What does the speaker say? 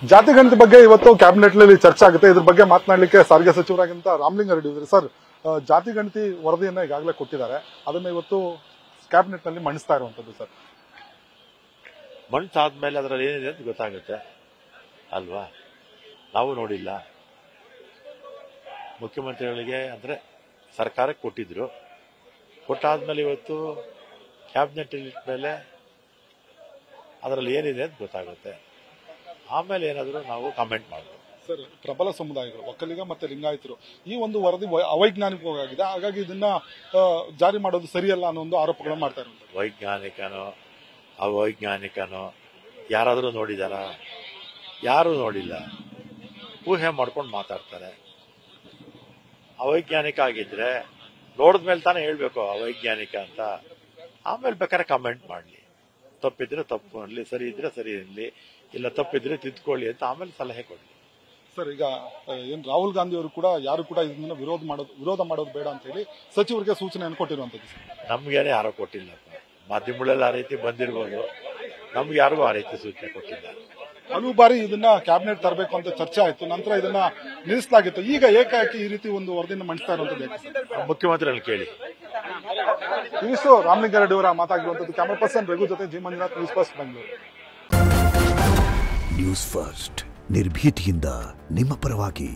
ಜಾತಿ ಗಣತಿ ಬಗ್ಗೆ ಇವತ್ತು ಕ್ಯಾಬಿನೆಟ್ ನಲ್ಲಿ ಚರ್ಚೆ ಆಗುತ್ತೆ. ಇದ್ರ ಬಗ್ಗೆ ಮಾತನಾಡಲಿಕ್ಕೆ ಸಾರಿಗೆ ಸಚಿವರಾಗಿಂತ ರಾಮಲಿಂಗಾರೆಡ್ಡಿ ಇದ್ದಾರೆ. ಸರ್, ಜಾತಿ ಗಣತಿ ವರದಿಯನ್ನ ಈಗಾಗಲೇ ಕೊಟ್ಟಿದ್ದಾರೆ, ಅದನ್ನ ಇವತ್ತು ಕ್ಯಾಬಿನೆಟ್ ನಲ್ಲಿ ಮಂಡಿಸ್ತಾ ಇರುವಂತದ್ದು. ಸರ್, ಮಂಡಿಸಾದ್ಮೇಲೆ ಅದರಲ್ಲಿ ಏನಿದೆ ಅಂತ ಗೊತ್ತಾಗುತ್ತೆ ಅಲ್ವಾ? ನಾವು ನೋಡಿಲ್ಲ. ಮುಖ್ಯಮಂತ್ರಿಗಳಿಗೆ ಅಂದ್ರೆ ಸರ್ಕಾರಕ್ಕೆ ಕೊಟ್ಟಿದ್ರು, ಕೊಟ್ಟಾದ್ಮೇಲೆ ಇವತ್ತು ಕ್ಯಾಬಿನೆಟ್ ಮೇಲೆ ಅದರಲ್ಲಿ ಏನಿದೆ ಅಂತ ಗೊತ್ತಾಗುತ್ತೆ. ಆಮೇಲೆ ಏನಾದರೂ ನಾವು ಕಾಮೆಂಟ್ ಮಾಡಬಹುದು. ಸರ್, ಪ್ರಬಲ ಸಮುದಾಯಗಳು ಒಕ್ಕಲಿಗ ಮತ್ತೆ ಲಿಂಗಾಯತರು ಈ ಒಂದು ವರದಿ ಅವೈಜ್ಞಾನಿಕವಾಗಿದೆ, ಹಾಗಾಗಿ ಇದನ್ನ ಜಾರಿ ಮಾಡೋದು ಸರಿಯಲ್ಲ ಅನ್ನೋ ಒಂದು ಆರೋಪಗಳನ್ನು ಮಾಡ್ತಾ ಇರುವಂತದ್ದು. ವೈಜ್ಞಾನಿಕನೋ ಅವೈಜ್ಞಾನಿಕನೋ ಯಾರಾದರೂ ನೋಡಿದಾರ? ಯಾರೂ ನೋಡಿಲ್ಲ. ಊಹೆ ಮಾಡ್ಕೊಂಡು ಮಾತಾಡ್ತಾರೆ. ಅವೈಜ್ಞಾನಿಕ ಆಗಿದ್ರೆ ನೋಡಿದ್ಮೇಲೆ ತಾನೇ ಹೇಳ್ಬೇಕು ಅವೈಜ್ಞಾನಿಕ ಅಂತ. ಆಮೇಲೆ ಬೇಕಾದ್ರೆ ಕಮೆಂಟ್ ಮಾಡಲಿ, ತಪ್ಪಿದ್ರೆ ತಪ್ಪು ಅನ್ಲಿ, ಸರಿ ಇದ್ರೆ ಸರಿ ಅನ್ಲಿ, ಇಲ್ಲ ತಪ್ಪಿದ್ರೆ ತಿದ್ಕೊಳ್ಳಿ ಅಂತ ಆಮೇಲೆ ಸಲಹೆ ಕೊಡ್ಲಿ. ಸರ್, ಈಗ ಏನ್ ರಾಹುಲ್ ಗಾಂಧಿ ಅವರು ಕೂಡ ಯಾರು ಕೂಡ ಇದನ್ನ ವಿರೋಧ ಮಾಡೋದು ಬೇಡ ಅಂತ ಹೇಳಿ ಸಚಿವರಿಗೆ ಸೂಚನೆಯನ್ನು ಕೊಟ್ಟಿರುವಂತದ್ದು. ನಮ್ಗೇನೆ ಯಾರೋ ಕೊಟ್ಟಿಲ್ಲಪ್ಪ. ಮಾಧ್ಯಮಗಳಲ್ಲಿ ಆ ರೀತಿ ಬಂದಿರ್ಬೋದು, ನಮ್ಗೆ ಯಾರಿಗೂ ಆ ರೀತಿ ಸೂಚನೆ ಕೊಟ್ಟಿಲ್ಲ. ಹಲವು ಬಾರಿ ಇದನ್ನ ಕ್ಯಾಬಿನೆಟ್ ತರಬೇಕು ಅಂತ ಚರ್ಚೆ ಆಯ್ತು, ನಂತರ ಇದನ್ನ ನಿಲ್ಲಿಸಲಾಗಿತ್ತು. ಈಗ ಏಕಾಏಕಿ ಈ ರೀತಿ ಒಂದು ವರದಿಯನ್ನು ಮಂಡಿಸ್ತಾ ಇರುವಂತದ್ದು ಮುಖ್ಯಮಂತ್ರಿಗಳು ಕೇಳಿ. ಇವಿಷ್ಟು ರಾಮಲಿಂಗಾರೆಡ್ಡಿ ಅವರ ಮಾತಾಗಿರುವಂತದ್ದು. ಕ್ಯಾಮರಾ ಪರ್ಸನ್ ರಘು ಜೊತೆ G Manjunath, news first Bengaluru. News first ನಿರ್ಭೀತಿಯಿಂದ ನಿಮ್ಮ ಪರವಾಗಿ.